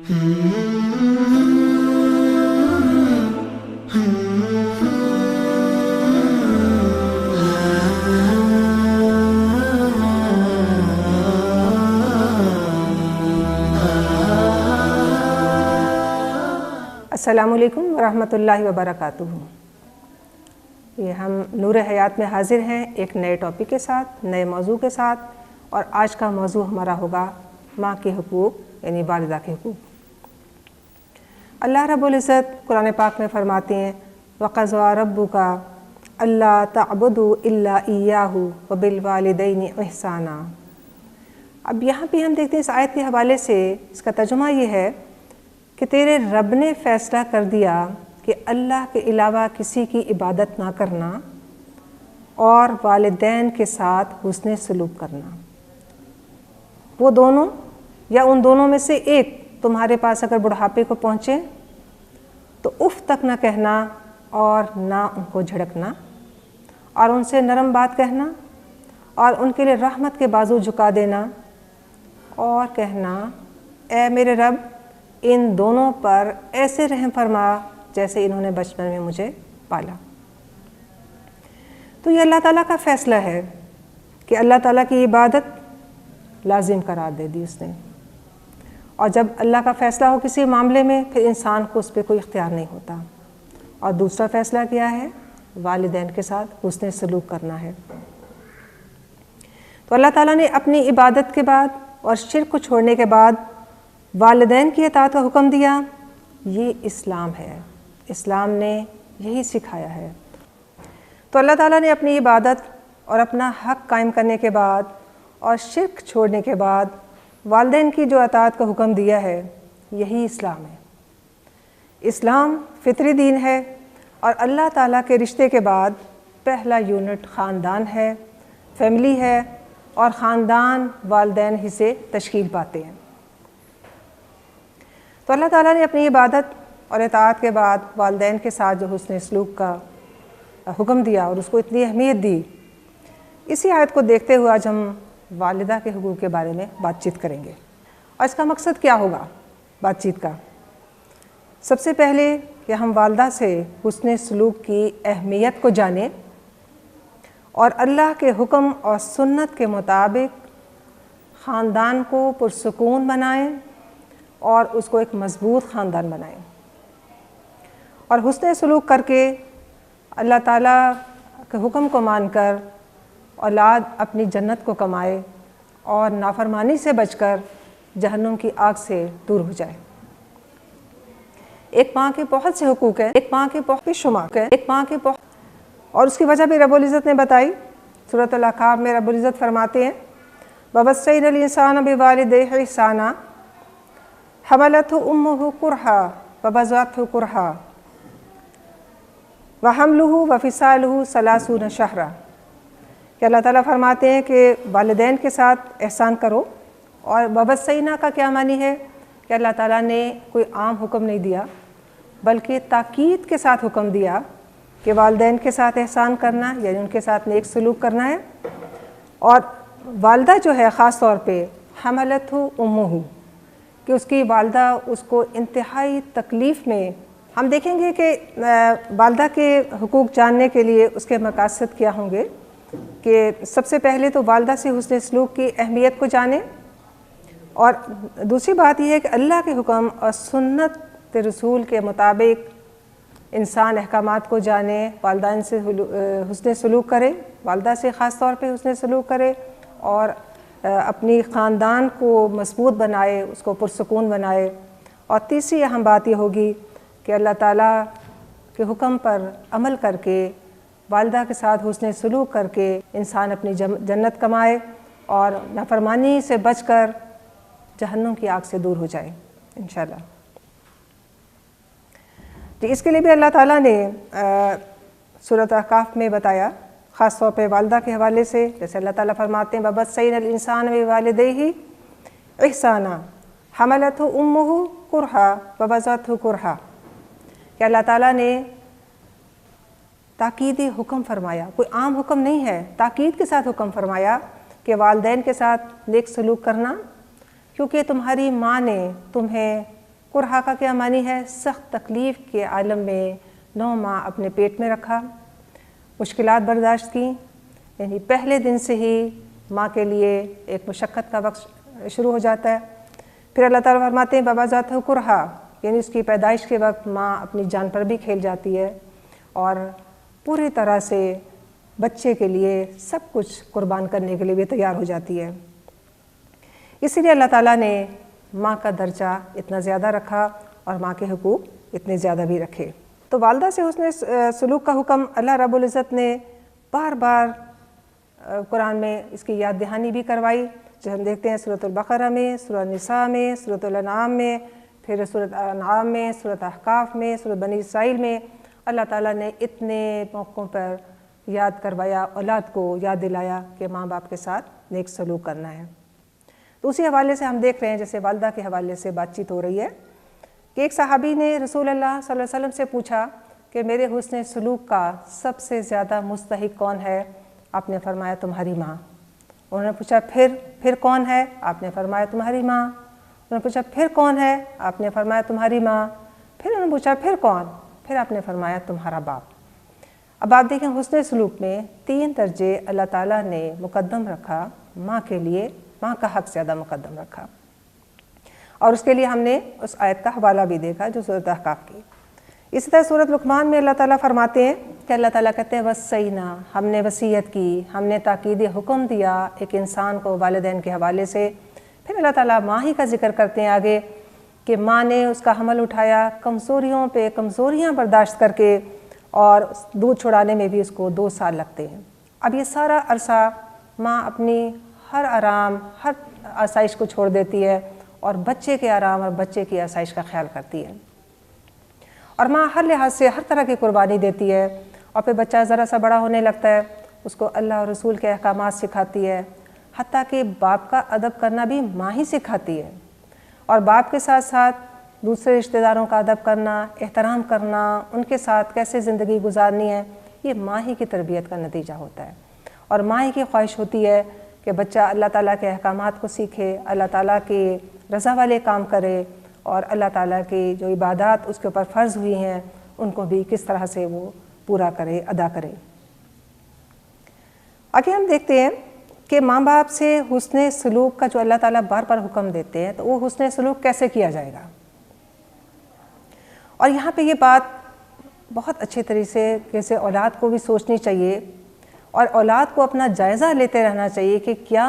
السلام علیکم ورحمۃ اللہ وبرکاتہ۔ یہ ہم نور حیات میں حاضر ہیں ایک نئے ٹاپک کے ساتھ، نئے موضوع کے ساتھ، اور آج کا موضوع ہمارا ہوگا ماں کے حقوق یعنی والدہ کے حقوق۔ اللہ رب العزت قرآن پاک میں فرماتے ہیں وَقَضَىٰ رَبُّكَ أَلَّا تَعْبُدُوا إِلَّا إِيَّاهُ وَبِالْوَالِدَيْنِ إِحْسَانًا۔ اب یہاں پہ ہم دیکھتے ہیں اس آیت کے حوالے سے اس کا ترجمہ یہ ہے کہ تیرے رب نے فیصلہ کر دیا کہ اللہ کے علاوہ کسی کی عبادت نہ کرنا اور والدین کے ساتھ حسن سلوک کرنا۔ وہ دونوں یا ان دونوں میں سے ایک تمہارے پاس اگر بڑھاپے کو پہنچے تو اف تک نہ کہنا اور نہ ان کو جھڑکنا، اور ان سے نرم بات کہنا اور ان کے لیے رحمت کے بازو جھکا دینا اور کہنا اے میرے رب ان دونوں پر ایسے رحم فرما جیسے انہوں نے بچپن میں مجھے پالا۔ تو یہ اللہ تعالیٰ کا فیصلہ ہے کہ اللہ تعالیٰ کی عبادت لازم قرار دے دی اس نے، اور جب اللہ کا فیصلہ ہو کسی معاملے میں پھر انسان کو اس پہ کوئی اختیار نہیں ہوتا۔ اور دوسرا فیصلہ کیا ہے؟ والدین کے ساتھ حسن سلوک کرنا ہے۔ تو اللہ تعالیٰ نے اپنی عبادت کے بعد اور شرک کو چھوڑنے کے بعد والدین کی اطاعت کا حکم دیا۔ یہ اسلام ہے، اسلام نے یہی سکھایا ہے۔ تو اللہ تعالیٰ نے اپنی عبادت اور اپنا حق قائم کرنے کے بعد اور شرک چھوڑنے کے بعد والدین کی جو اطاعت کا حکم دیا ہے یہی اسلام ہے۔ اسلام فطری دین ہے، اور اللہ تعالیٰ کے رشتے کے بعد پہلا یونٹ خاندان ہے، فیملی ہے، اور خاندان والدین ہی سے تشکیل پاتے ہیں۔ تو اللہ تعالیٰ نے اپنی عبادت اور اطاعت کے بعد والدین کے ساتھ جو حسن سلوک کا حکم دیا اور اس کو اتنی اہمیت دی، اسی آیت کو دیکھتے ہوئے آج ہم والدہ کے حقوق کے بارے میں بات چیت کریں گے۔ اور اس کا مقصد کیا ہوگا بات چیت کا؟ سب سے پہلے کہ ہم والدہ سے حسن سلوک کی اہمیت کو جانیں اور اللہ کے حکم اور سنت کے مطابق خاندان کو پرسکون بنائیں اور اس کو ایک مضبوط خاندان بنائیں، اور حسن سلوک کر کے اللہ تعالیٰ کے حکم کو مان کر اولاد اپنی جنت کو کمائے اور نافرمانی سے بچ کر جہنم کی آگ سے دور ہو جائے۔ ایک ماں کے بہت سے حقوق ہیں، ایک ماں کے بہت شمار ہیں، ایک ماں کے بہت، اور اس کی وجہ بھی رب العزت نے بتائی۔ سورۃ الاحقاف میں رب العزت فرماتے ہیں وَوَصَّيْنَا الْإِنسَانَ بِوَالِدَيْهِ إِحْسَانًا حَمَلَتْهُ أُمُّهُ كُرْهًا وَوَضَعَتْهُ كُرْهًا وَحَمْلُهُ وَفِصَالُهُ 30 شهرًا، کہ اللہ تعالیٰ فرماتے ہیں کہ والدین کے ساتھ احسان کرو۔ اور وَوَصَّيْنَا کا کیا معنی ہے؟ کہ اللہ تعالیٰ نے کوئی عام حکم نہیں دیا بلکہ تاکید کے ساتھ حکم دیا کہ والدین کے ساتھ احسان کرنا یعنی ان کے ساتھ نیک سلوک کرنا ہے۔ اور والدہ جو ہے خاص طور پہ حملتہ امہ، کہ اس کی والدہ اس کو انتہائی تکلیف میں، ہم دیکھیں گے کہ والدہ کے حقوق جاننے کے لیے اس کے مقاصد کیا ہوں گے کہ سب سے پہلے تو والدہ سے حسن سلوک کی اہمیت کو جانیں، اور دوسری بات یہ ہے کہ اللہ کے حکم اور سنت رسول کے مطابق انسان احکامات کو جانے، والدین سے حسن سلوک کرے، والدہ سے خاص طور پہ حسن سلوک کرے، اور اپنی خاندان کو مضبوط بنائے، اس کو پرسکون بنائے۔ اور تیسری اہم بات یہ ہوگی کہ اللہ تعالیٰ کے حکم پر عمل کر کے والدہ کے ساتھ حسن سلوک کر کے انسان اپنی جنت کمائے اور نافرمانی سے بچ کر جہنم کی آگ سے دور ہو جائے انشاءاللہ۔ اس کے لیے بھی اللہ تعالیٰ نے سورۃ احقاف میں بتایا، خاص طور پہ والدہ کے حوالے سے، جیسے اللہ تعالیٰ فرماتے ہیں وَوَصَّيْنَا الْإِنسَانَ بِوَالِدَيْهِ إِحْسَانًا حَمَلَتْهُ أُمُّهُ كُرْهًا وَوَضَعَتْهُ كُرْهًا، کہ اللہ تعالیٰ نے تاکیدی حکم فرمایا، کوئی عام حکم نہیں ہے، تاکید کے ساتھ حکم فرمایا کہ والدین کے ساتھ نیک سلوک کرنا، کیونکہ تمہاری ماں نے تمہیں کرہا کا کیا معنی ہے؟ سخت تکلیف کے عالم میں 9 ماہ اپنے پیٹ میں رکھا، مشکلات برداشت کی، یعنی پہلے دن سے ہی ماں کے لیے ایک مشقت کا وقت شروع ہو جاتا ہے۔ پھر اللہ تعالیٰ فرماتے ہیں بابا ذات کرہا، یعنی اس کی پیدائش کے وقت ماں اپنی جان پر بھی کھیل جاتی ہے اور پوری طرح سے بچے کے لیے سب کچھ قربان کرنے کے لیے بھی تیار ہو جاتی ہے۔ اسی لیے اللہ تعالیٰ نے ماں کا درجہ اتنا زیادہ رکھا اور ماں کے حقوق اتنے زیادہ بھی رکھے۔ تو والدہ سے حسن سلوک کا حکم اللہ رب العزت نے بار بار قرآن میں اس کی یاد دہانی بھی کروائی، جو ہم دیکھتے ہیں سورۃ البقرہ میں، سورۃ النساء میں، سورۃ الانعام میں، پھر سورۃ انعام میں، سورۃ احقاف میں، سورۃ بنی اسرائیل میں اللہ تعالیٰ نے اتنے موقعوں پر یاد کروایا، اولاد کو یاد دلایا کہ ماں باپ کے ساتھ نیک سلوک کرنا ہے۔ تو اسی حوالے سے ہم دیکھ رہے ہیں جیسے والدہ کے حوالے سے بات چیت ہو رہی ہے کہ ایک صحابی نے رسول اللہ صلی اللہ علیہ وسلم سے پوچھا کہ میرے حسن سلوک کا سب سے زیادہ مستحق کون ہے؟ آپ نے فرمایا تمہاری ماں۔ انہوں نے پوچھا پھر کون ہے؟ آپ نے فرمایا تمہاری ماں۔ انہوں نے پوچھا پھر کون ہے؟ آپ نے فرمایا تمہاری ماں۔ پھر انہوں نے پوچھا پھر کون؟ پھر آپ نے فرمایا تمہارا باپ۔ اب آپ دیکھیں حسن سلوک میں 3 درجے اللہ تعالیٰ نے مقدم رکھا ماں کے لیے، ماں کا حق زیادہ مقدم رکھا، اور اس کے لیے ہم نے اس آیت کا حوالہ بھی دیکھا جو سورۃ احقاف کی۔ اسی طرح سورۃ لقمان میں اللہ تعالیٰ فرماتے ہیں کہ اللہ تعالیٰ کہتے ہیں وصینا، ہم نے وصیت کی، ہم نے تاکید حکم دیا ایک انسان کو والدین کے حوالے سے۔ پھر اللہ تعالیٰ ماں ہی کا ذکر کرتے ہیں آگے کہ ماں نے اس کا حمل اٹھایا کمزوریوں پہ کمزوریاں برداشت کر کے، اور دودھ چھڑانے میں بھی اس کو 2 سال لگتے ہیں۔ اب یہ سارا عرصہ ماں اپنی ہر آرام، ہر آسائش کو چھوڑ دیتی ہے اور بچے کے آرام اور بچے کی آسائش کا خیال کرتی ہے، اور ماں ہر لحاظ سے ہر طرح کی قربانی دیتی ہے، اور پھر بچہ ذرا سا بڑا ہونے لگتا ہے، اس کو اللہ اور رسول کے احکامات سکھاتی ہے، حتیٰ کہ باپ کا ادب کرنا بھی ماں ہی سکھاتی ہے، اور باپ کے ساتھ ساتھ دوسرے رشتہ داروں کا ادب کرنا، احترام کرنا، ان کے ساتھ کیسے زندگی گزارنی ہے، یہ ماں ہی کی تربیت کا نتیجہ ہوتا ہے، اور ماں ہی کی خواہش ہوتی ہے کہ بچہ اللہ تعالیٰ کے احکامات کو سیکھے، اللہ تعالیٰ کے رضا والے کام کرے، اور اللہ تعالیٰ کی جو عبادات اس کے اوپر فرض ہوئی ہیں ان کو بھی کس طرح سے وہ پورا کرے، ادا کرے۔ آگے ہم دیکھتے ہیں کہ ماں باپ سے حسن سلوک کا جو اللہ تعالیٰ بار بار حکم دیتے ہیں تو وہ حسن سلوک کیسے کیا جائے گا، اور یہاں پہ یہ بات بہت اچھے طریقے سے اولاد کو بھی سوچنی چاہیے، اور اولاد کو اپنا جائزہ لیتے رہنا چاہیے کہ کیا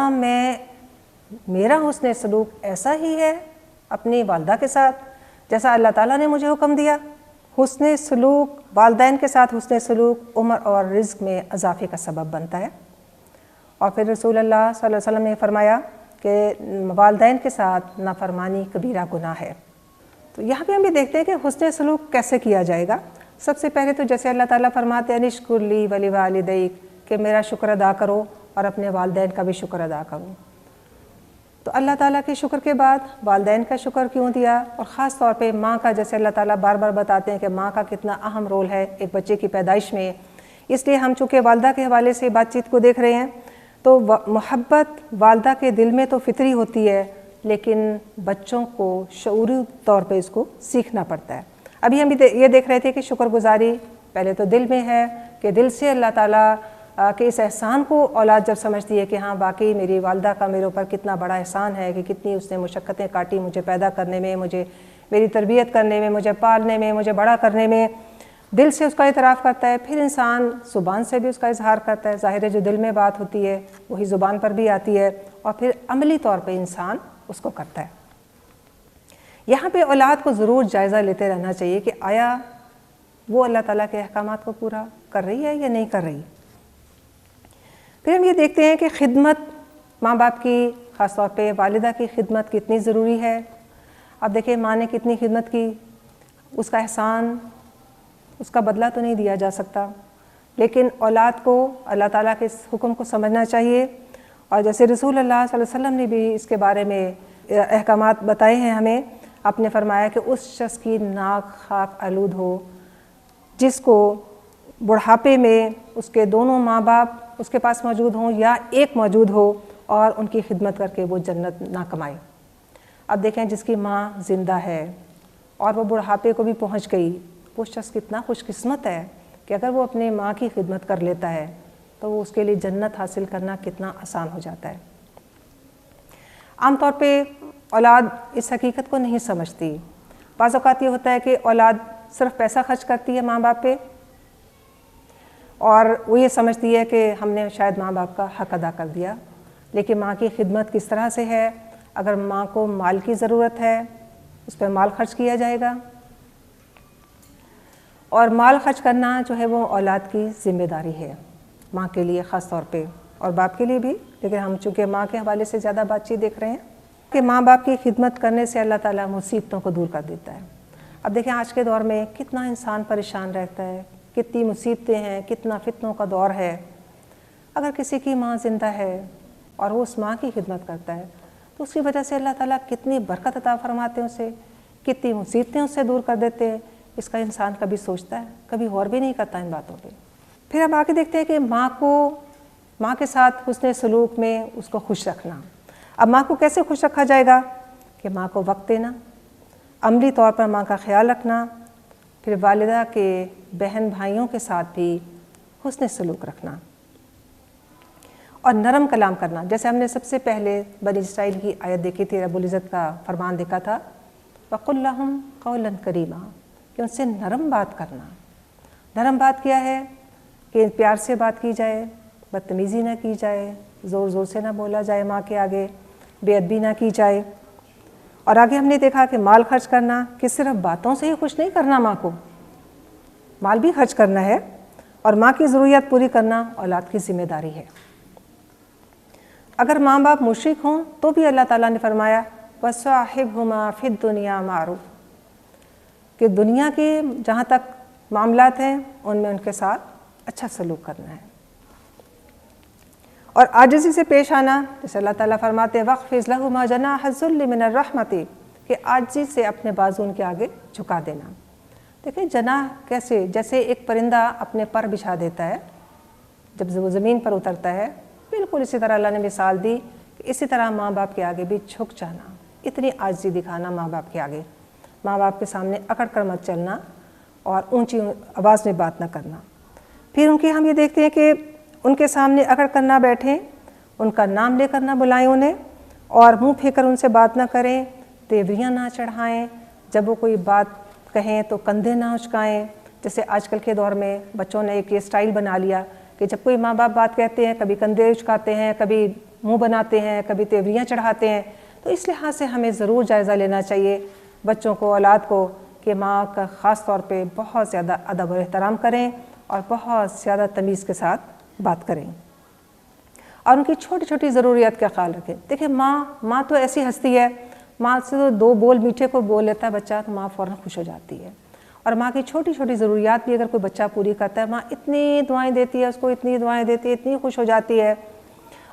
میرا حسن سلوک ایسا ہی ہے اپنی والدہ کے ساتھ جیسا اللہ تعالیٰ نے مجھے حکم دیا۔ حسن سلوک، والدین کے ساتھ حسن سلوک عمر اور رزق میں اضافے کا سبب بنتا ہے، اور پھر رسول اللہ صلی اللہ علیہ وسلم نے فرمایا کہ والدین کے ساتھ نافرمانی کبیرہ گناہ ہے۔ تو یہاں پہ ہم بھی دیکھتے ہیں کہ حسن سلوک کیسے کیا جائے گا۔ سب سے پہلے تو جیسے اللہ تعالیٰ فرماتے ہیں انشکر لی ولوالدیک، کہ میرا شکر ادا کرو اور اپنے والدین کا بھی شکر ادا کرو۔ تو اللہ تعالیٰ کے شکر کے بعد والدین کا شکر کیوں دیا، اور خاص طور پہ ماں کا، جیسے اللہ تعالیٰ بار بار بتاتے ہیں کہ ماں کا کتنا اہم رول ہے ایک بچے کی پیدائش میں۔ اس لیے ہم چونکہ والدہ کے حوالے سے بات چیت کو دیکھ رہے ہیں تو محبت والدہ کے دل میں تو فطری ہوتی ہے، لیکن بچوں کو شعوری طور پہ اس کو سیکھنا پڑتا ہے۔ ابھی ہم یہ دیکھ رہے تھے کہ شکر گزاری پہلے تو دل میں ہے، کہ دل سے اللہ تعالیٰ کہ اس احسان کو اولاد جب سمجھتی ہے کہ ہاں واقعی میری والدہ کا میرے اوپر کتنا بڑا احسان ہے، کہ کتنی اس نے مشقتیں کاٹی مجھے پیدا کرنے میں، مجھے میری تربیت کرنے میں، مجھے پالنے میں، مجھے بڑا کرنے میں، دل سے اس کا اعتراف کرتا ہے، پھر انسان زبان سے بھی اس کا اظہار کرتا ہے۔ ظاہر ہے جو دل میں بات ہوتی ہے وہی زبان پر بھی آتی ہے، اور پھر عملی طور پہ انسان اس کو کرتا ہے۔ یہاں پہ اولاد کو ضرور جائزہ لیتے رہنا چاہیے کہ آیا وہ اللہ تعالیٰ کے احکامات کو پورا کر رہی ہے یا نہیں کر رہی۔ پھر ہم یہ دیکھتے ہیں کہ خدمت ماں باپ کی، خاص طور پہ والدہ کی خدمت کتنی ضروری ہے۔ اب دیکھیں ماں نے کتنی خدمت کی، اس کا احسان، اس کا بدلہ تو نہیں دیا جا سکتا، لیکن اولاد کو اللہ تعالیٰ کے اس حکم کو سمجھنا چاہیے، اور جیسے رسول اللہ صلی اللہ علیہ وسلم نے بھی اس کے بارے میں احکامات بتائے ہیں ہمیں۔ آپ نے فرمایا کہ اس شخص کی ناک خاک آلود ہو جس کو بڑھاپے میں اس کے دونوں ماں باپ اس کے پاس موجود ہوں یا ایک موجود ہو اور ان کی خدمت کر کے وہ جنت نہ کمائے۔ اب دیکھیں جس کی ماں زندہ ہے، اور وہ بڑھاپے کو بھی پہنچ گئی، وہ شخص کتنا خوش قسمت ہے کہ اگر وہ اپنے ماں کی خدمت کر لیتا ہے تو وہ اس کے لیے جنت حاصل کرنا کتنا آسان ہو جاتا ہے۔ عام طور پہ اولاد اس حقیقت کو نہیں سمجھتی۔ بعض اوقات یہ ہوتا ہے کہ اولاد صرف پیسہ خرچ کرتی ہے ماں باپ پہ، اور وہ یہ سمجھتی ہے کہ ہم نے شاید ماں باپ کا حق ادا کر دیا، لیکن ماں کی خدمت کس طرح سے ہے؟ اگر ماں کو مال کی ضرورت ہے اس پہ مال خرچ کیا جائے گا، اور مال خرچ کرنا جو ہے وہ اولاد کی ذمہ داری ہے، ماں کے لیے خاص طور پہ اور باپ کے لیے بھی، لیکن ہم چونکہ ماں کے حوالے سے زیادہ بات چیت دیکھ رہے ہیں کہ ماں باپ کی خدمت کرنے سے اللہ تعالیٰ مصیبتوں کو دور کر دیتا ہے۔ اب دیکھیں آج کے دور میں کتنا انسان پریشان رہتا ہے، کتنی مصیبتیں ہیں، کتنا فتنوں کا دور ہے۔ اگر کسی کی ماں زندہ ہے اور وہ اس ماں کی خدمت کرتا ہے تو اس کی وجہ سے اللہ تعالیٰ کتنی برکت عطا فرماتے ہیں، اسے کتنی مصیبتیں اس سے دور کر دیتے ہیں، اس کا انسان کبھی سوچتا ہے، کبھی غور بھی نہیں کرتا ان باتوں پہ۔ پھر اب آگے دیکھتے ہیں کہ ماں کے ساتھ حسن سلوک میں اس کو خوش رکھنا۔ اب ماں کو کیسے خوش رکھا جائے گا؟ کہ ماں کو وقت دینا، عملی طور پر ماں کا خیال رکھنا، پھر والدہ کے بہن بھائیوں کے ساتھ بھی حسن سلوک رکھنا اور نرم کلام کرنا۔ جیسے ہم نے سب سے پہلے بنی اسرائیل کی آیت دیکھی تھی، رب العزت کا فرمان دیکھا تھا وَقُلْ لَهُمْ قَوْلًا كَرِيمًا، کہ ان سے نرم بات کرنا۔ نرم بات کیا ہے؟ کہ پیار سے بات کی جائے، بدتمیزی نہ کی جائے، زور زور سے نہ بولا جائے ماں کے آگے، بے ادبی نہ کی جائے۔ اور آگے ہم نے دیکھا کہ مال خرچ کرنا، کہ صرف باتوں سے ہی خوش نہیں کرنا ماں کو، مال بھی خرچ کرنا ہے، اور ماں کی ضروریات پوری کرنا اولاد کی ذمہ داری ہے۔ اگر ماں باپ مشرک ہوں تو بھی اللہ تعالیٰ نے فرمایا وَصَاحِبْهُمَا فِي الدُّنْيَا مَعْرُوفًا، کہ دنیا کے جہاں تک معاملات ہیں ان میں ان کے ساتھ اچھا سلوک کرنا ہے، اور عاجزی سے پیش آنا، جیسے اللہ تعالیٰ فرماتے ہیں وَاخْفِضْ لَهُمَا جَنَاحَ الذُّلِّ مِنَ الرَّحْمَةِ، کہ عاجزی سے اپنے بازو ان کے آگے جھکا دینا۔ دیکھیں جناح کیسے، جیسے ایک پرندہ اپنے پر بچھا دیتا ہے جب وہ زمین پر اترتا ہے، بالکل اسی طرح اللہ نے مثال دی کہ اسی طرح ماں باپ کے آگے بھی جھک جانا، اتنی عاجزی دکھانا ماں باپ کے آگے، ماں باپ کے سامنے اکڑ کر مت چلنا اور اونچی آواز میں بات نہ کرنا۔ پھر ان کی ہم یہ دیکھتے ہیں کہ ان کے سامنے اکڑ کر نہ بیٹھیں، ان کا نام لے کر نہ بلائیں انہیں، اور منہ پھیر کر ان سے بات نہ کریں، تیوریاں نہ چڑھائیں، جب وہ کوئی بات کہیں تو کندھے نہ اچکائیں۔ جیسے آج کل کے دور میں بچوں نے ایک یہ سٹائل بنا لیا کہ جب کوئی ماں باپ بات کہتے ہیں کبھی کندھے اچکاتے ہیں، کبھی منہ بناتے ہیں، کبھی تیوریاں چڑھاتے ہیں۔ تو اس لحاظ سے ہمیں ضرور جائزہ لینا چاہیے بچوں کو، اولاد کو، کہ ماں کا خاص طور پہ بہت زیادہ ادب و احترام کریں اور بہت زیادہ تمیز کے ساتھ بات کریں، اور ان کی چھوٹی چھوٹی ضروریات کا خیال رکھیں۔ دیکھیں ماں تو ایسی ہستی ہے، ماں سے تو دو بول میٹھے کو بول لیتا ہے بچہ تو ماں فوراً خوش ہو جاتی ہے، اور ماں کی چھوٹی چھوٹی ضروریات بھی اگر کوئی بچہ پوری کرتا ہے، ماں اتنی دعائیں دیتی ہے اس کو، اتنی دعائیں دیتی ہے، اتنی خوش ہو جاتی ہے۔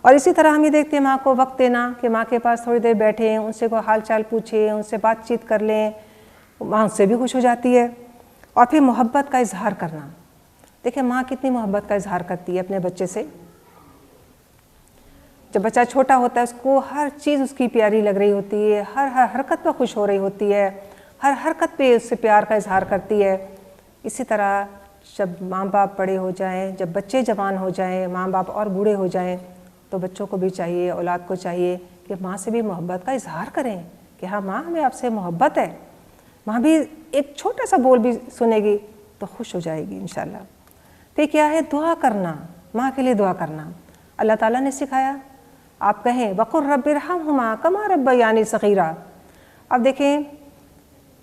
اور اسی طرح ہم یہ دیکھتے ہیں ماں کو وقت دینا، کہ ماں کے پاس تھوڑی دیر بیٹھیں، ان سے کوئی حال چال پوچھیں، ان سے بات چیت کر لیں، ماں اس سے بھی خوش ہو جاتی ہے۔ اور پھر محبت کا اظہار کرنا، دیکھیں ماں کتنی محبت کا اظہار کرتی ہے اپنے بچے سے۔ جب بچہ چھوٹا ہوتا ہے اس کو ہر چیز اس کی پیاری لگ رہی ہوتی ہے، ہر حرکت پہ خوش ہو رہی ہوتی ہے، ہر حرکت پہ اس سے پیار کا اظہار کرتی ہے۔ اسی طرح جب ماں باپ بڑے ہو جائیں، جب بچے جوان ہو جائیں، ماں باپ اور بوڑھے ہو جائیں، تو بچوں کو بھی چاہیے، اولاد کو چاہیے کہ ماں سے بھی محبت کا اظہار کریں کہ ہاں ماں ہمیں آپ سے محبت ہے۔ ماں بھی ایک چھوٹا سا بول بھی سنے گی تو خوش ہو جائے گی انشاءاللہ۔ پھر کیا ہے؟ دعا کرنا، ماں کے لیے دعا کرنا۔ اللہ تعالیٰ نے سکھایا، آپ کہیں وَقُلْ رَبِّ ارْحَمْهُمَا كَمَا رَبَّيَانِي صَغِيرًا۔ اب دیکھیں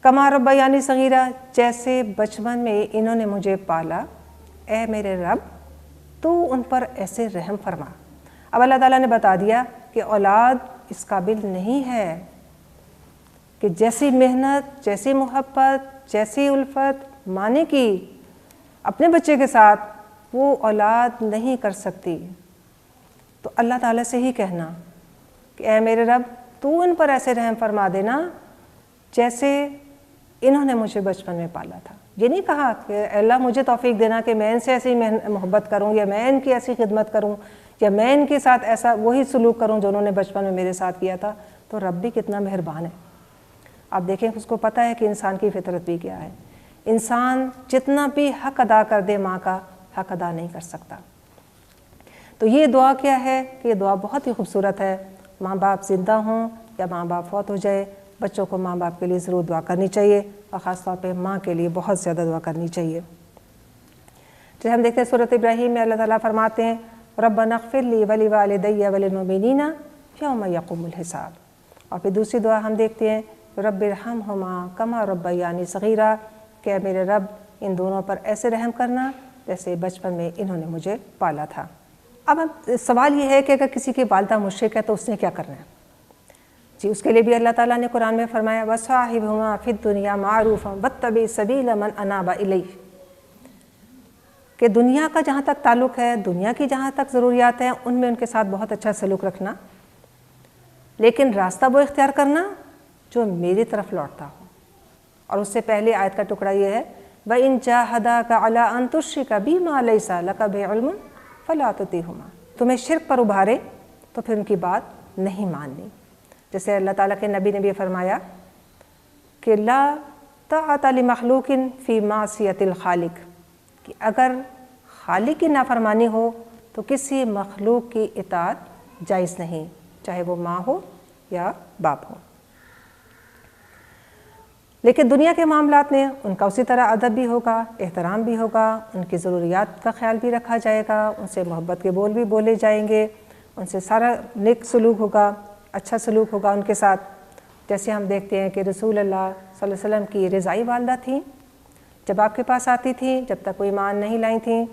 کما ربیانی صغیرہ، جیسے بچپن میں انہوں نے مجھے پالا، اے میرے رب تو ان پر ایسے رحم فرما۔ اب اللہ تعالیٰ نے بتا دیا کہ اولاد اس قابل نہیں ہے کہ جیسی محنت، جیسی محبت، جیسی الفت ماں نے کی اپنے بچے کے ساتھ، وہ اولاد نہیں کر سکتی۔ تو اللہ تعالیٰ سے ہی کہنا کہ اے میرے رب تو ان پر ایسے رحم فرما دینا جیسے انہوں نے مجھے بچپن میں پالا تھا۔ یہ نہیں کہا کہ اللہ مجھے توفیق دینا کہ میں ان سے ایسی محبت کروں، یا میں ان کی ایسی خدمت کروں، یا میں ان کے ساتھ ایسا وہی سلوک کروں جو انہوں نے بچپن میں میرے ساتھ کیا تھا۔ تو رب بھی کتنا مہربان ہے، آپ دیکھیں اس کو پتہ ہے کہ انسان کی فطرت بھی کیا ہے، انسان جتنا بھی حق ادا کر دے ماں کا، حق ادا نہیں کر سکتا۔ تو یہ دعا کیا ہے کہ یہ دعا بہت ہی خوبصورت ہے، ماں باپ زندہ ہوں یا ماں باپ فوت ہو جائے، بچوں کو ماں باپ کے لیے ضرور دعا کرنی چاہیے، اور خاص طور پہ ماں کے لیے بہت زیادہ دعا کرنی چاہیے۔ جیسے ہم دیکھتے ہیں سورۃ ابراہیم میں اللہ تعالیٰ فرماتے ہیں ربنا اغفر لی ولوالدی وللمؤمنین یوم یقوم الحساب، اور پھر دوسری دعا ہم دیکھتے ہیں رب ارحمہما کما ربیانی صغیرا، کہ میرے رب ان دونوں پر ایسے رحم کرنا جیسے بچپن میں انہوں نے مجھے پالا تھا۔ اب سوال یہ ہے کہ اگر کسی کی والدہ مشرک ہے تو اس نے کیا کرنا ہے؟ جی اس کے لیے بھی اللہ تعالیٰ نے قرآن میں فرمایا وصاحبہما فی الدنیا معروفا واتبع سبیل من اناب الیہ، کہ دنیا کا جہاں تک تعلق ہے، دنیا کی جہاں تک ضروریات ہیں ان میں ان کے ساتھ بہت اچھا سلوک رکھنا، لیکن راستہ وہ اختیار کرنا جو میری طرف لوٹتا ہو۔ اور اس سے پہلے آیت کا ٹکڑا یہ ہے وَإِن جَاهَدَاكَ عَلَىٰ أَن تُشْرِكَ بِي مَا لَيْسَ لَكَ بِهِ عِلْمٌ فَلَا تُطِعْهُمَا، تمہیں شرک پر ابھارے تو پھر ان کی بات نہیں ماننی۔ جیسے اللہ تعالیٰ کے نبی نے بھی فرمایا کہ لا طاعۃ لمخلوق فی معصیۃ الخالق، کہ اگر خالق کی نافرمانی ہو تو کسی مخلوق کی اطاعت جائز نہیں، چاہے وہ ماں ہو یا باپ ہو۔ لیکن دنیا کے معاملات میں ان کا اسی طرح ادب بھی ہوگا، احترام بھی ہوگا، ان کی ضروریات کا خیال بھی رکھا جائے گا، ان سے محبت کے بول بھی بولے جائیں گے، ان سے سارا نیک سلوک ہوگا، اچھا سلوک ہوگا ان کے ساتھ۔ جیسے ہم دیکھتے ہیں کہ رسول اللہ صلی اللہ علیہ وسلم کی رضائی والدہ تھیں، جب آپ کے پاس آتی تھیں، جب تک کوئی ایمان نہیں لائی تھیں،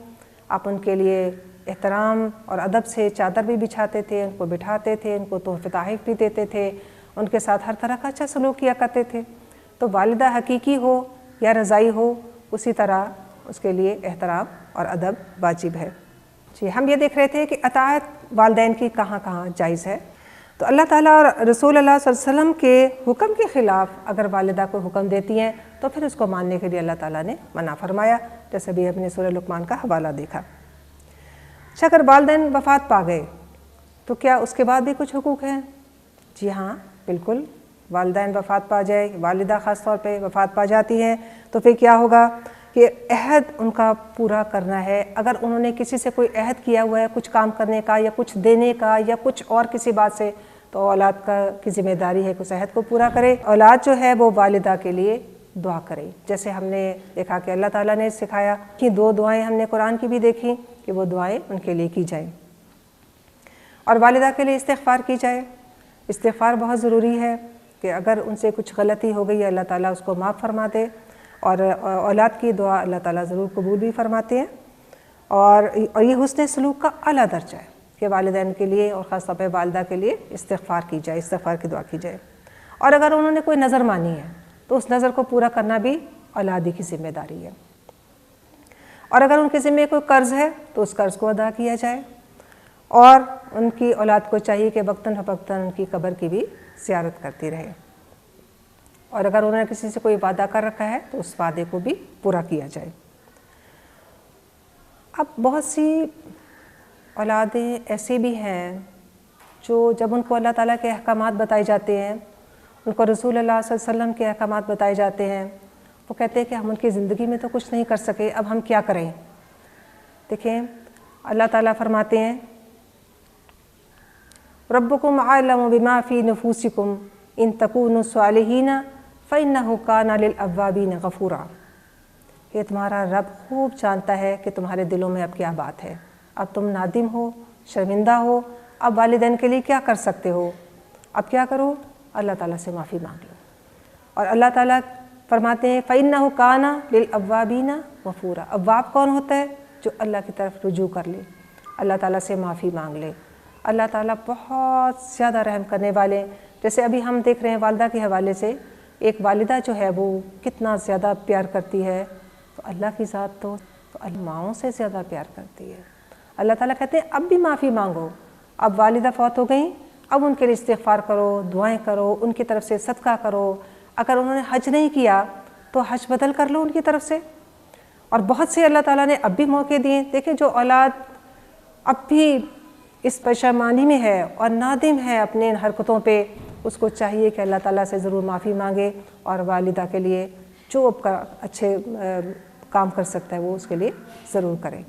آپ ان کے لیے احترام اور ادب سے چادر بھی بچھاتے تھے، ان کو بٹھاتے تھے، ان کو تحفے تحائف بھی دیتے تھے، ان کے ساتھ ہر طرح کا اچھا سلوک کیا کرتے تھے۔ تو والدہ حقیقی ہو یا رضائی ہو، اسی طرح اس کے لیے احترام اور ادب واجب ہے۔ جی ہم یہ دیکھ رہے تھے کہ اطاعت والدین کی کہاں کہاں جائز ہے۔ تو اللہ تعالیٰ اور رسول اللہ صلی اللہ علیہ وسلم کے حکم کے خلاف اگر والدہ کو حکم دیتی ہیں تو پھر اس کو ماننے کے لیے اللہ تعالیٰ نے منع فرمایا، جیسے بھی ہم نے سورہ لقمان کا حوالہ دیکھا۔ اگر والدین وفات پا گئے تو کیا اس کے بعد بھی کچھ حقوق ہیں؟ جی ہاں بالکل، والدین وفات پا جائے، والدہ خاص طور پہ وفات پا جاتی ہیں تو پھر کیا ہوگا کہ عہد ان کا پورا کرنا ہے۔ اگر انہوں نے کسی سے کوئی عہد کیا ہوا ہے کچھ کام کرنے کا یا کچھ دینے کا یا کچھ اور کسی بات سے، تو اولاد کی ذمہ داری ہے کہ اس عہد کو پورا کرے۔ اولاد جو ہے وہ والدہ کے لیے دعا کرے، جیسے ہم نے دیکھا کہ اللہ تعالیٰ نے سکھایا کہ 2 دعائیں ہم نے قرآن کی بھی دیکھی کہ وہ دعائیں ان کے لیے کی جائیں، اور والدہ کے لیے استغفار کی جائے۔ استغفار بہت ضروری ہے کہ اگر ان سے کچھ غلطی ہو گئی اللہ تعالیٰ اس کو معاف فرما دے، اور اولاد کی دعا اللہ تعالیٰ ضرور قبول بھی فرماتے ہیں، اور یہ حسن سلوک کا اعلیٰ درجہ ہے کہ والدین کے لیے اور خاص طور پہ والدہ کے لیے استغفار کی جائے، استغفار کی دعا کی جائے۔ اور اگر انہوں نے کوئی نظر مانی ہے تو اس نظر کو پورا کرنا بھی اولادی کی ذمہ داری ہے، اور اگر ان کے ذمہ کوئی قرض ہے تو اس قرض کو ادا کیا جائے، اور ان کی اولاد کو چاہیے کہ وقتاً فوقتاً ان کی قبر کی بھی زیارت کرتی رہے، اور اگر انہوں نے کسی سے کوئی وعدہ کر رکھا ہے تو اس وعدے کو بھی پورا کیا جائے۔ اب بہت سی اولادیں ایسی بھی ہیں جو جب ان کو اللہ تعالیٰ کے احکامات بتائے جاتے ہیں، ان کو رسول اللہ صلی اللہ علیہ وسلم کے احکامات بتائے جاتے ہیں، وہ کہتے ہیں کہ ہم ان کی زندگی میں تو کچھ نہیں کر سکے، اب ہم کیا کریں؟ دیکھیں اللہ تعالیٰ فرماتے ہیں ربکم اعلم بما فی نفوسکم ان تکونوا صالحین فإنہ کان للأوابین غفورا، کہ تمہارا رب خوب جانتا ہے کہ تمہارے دلوں میں اب کیا بات ہے، اب تم نادم ہو، شرمندہ ہو، اب والدین کے لیے کیا کر سکتے ہو، اب کیا کرو؟ اللہ تعالیٰ سے معافی مانگ لو۔ اور اللہ تعالیٰ فرماتے ہیں فإنہ کان للأوابین غفورا، اواب کون ہوتا ہے؟ جو اللہ کی طرف رجوع کر لے، اللہ تعالیٰ سے معافی مانگ لے۔ اللہ تعالیٰ بہت زیادہ رحم کرنے والے، جیسے ابھی ہم دیکھ رہے ہیں والدہ کے حوالے سے، ایک والدہ جو ہے وہ کتنا زیادہ پیار کرتی ہے، تو اللہ کی ذات تو ماؤں سے زیادہ پیار کرتی ہے۔ اللہ تعالیٰ کہتے ہیں اب بھی معافی مانگو، اب والدہ فوت ہو گئیں، اب ان کے لیے استغفار کرو، دعائیں کرو، ان کی طرف سے صدقہ کرو، اگر انہوں نے حج نہیں کیا تو حج بدل کر لو ان کی طرف سے۔ اور بہت سے اللہ تعالیٰ نے اب بھی موقع دیے۔ دیکھیں جو اولاد اب بھی اس پشیمانی میں ہے اور نادم ہے اپنے ان حرکتوں پہ، اس کو چاہیے کہ اللہ تعالیٰ سے ضرور معافی مانگے اور والدہ کے لیے جو اچھے کام کر سکتا ہے وہ اس کے لیے ضرور کرے۔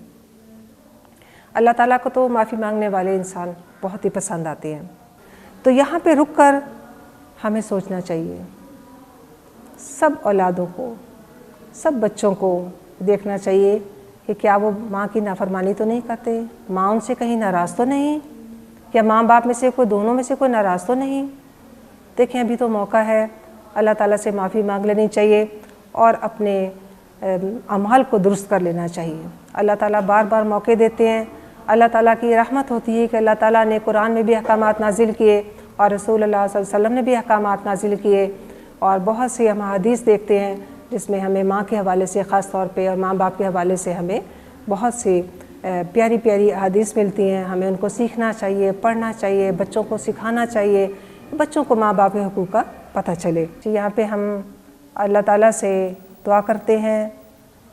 اللہ تعالیٰ کو تو معافی مانگنے والے انسان بہت ہی پسند آتے ہیں۔ تو یہاں پہ رک کر ہمیں سوچنا چاہیے، سب اولادوں کو، سب بچوں کو دیکھنا چاہیے کہ کیا وہ ماں کی نافرمانی تو نہیں کرتے، ماں ان سے کہیں ناراض تو نہیں، کیا ماں باپ میں سے کوئی، دونوں میں سے کوئی ناراض تو نہیں۔ دیکھیں ابھی تو موقع ہے، اللہ تعالیٰ سے معافی مانگ لینی چاہیے اور اپنے اعمال کو درست کر لینا چاہیے۔ اللہ تعالیٰ بار بار موقع دیتے ہیں، اللہ تعالیٰ کی رحمت ہوتی ہے کہ اللہ تعالیٰ نے قرآن میں بھی احکامات نازل کیے اور رسول اللہ صلی اللہ علیہ وسلم نے بھی احکامات نازل کیے، اور بہت سی ہم حدیث دیکھتے ہیں جس میں ہمیں ماں کے حوالے سے خاص طور پہ اور ماں باپ کے حوالے سے ہمیں بہت سی پیاری پیاری احادیث ملتی ہیں۔ ہمیں ان کو سیکھنا چاہیے، پڑھنا چاہیے، بچوں کو سکھانا چاہیے، بچوں کو ماں باپ کے حقوق کا پتہ چلے۔ یہاں پہ ہم اللہ تعالیٰ سے دعا کرتے ہیں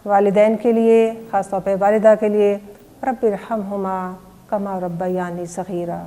والدین کے لیے، خاص طور پہ والدہ کے لیے، رب ارحمہما کما ربیانی صغیرا۔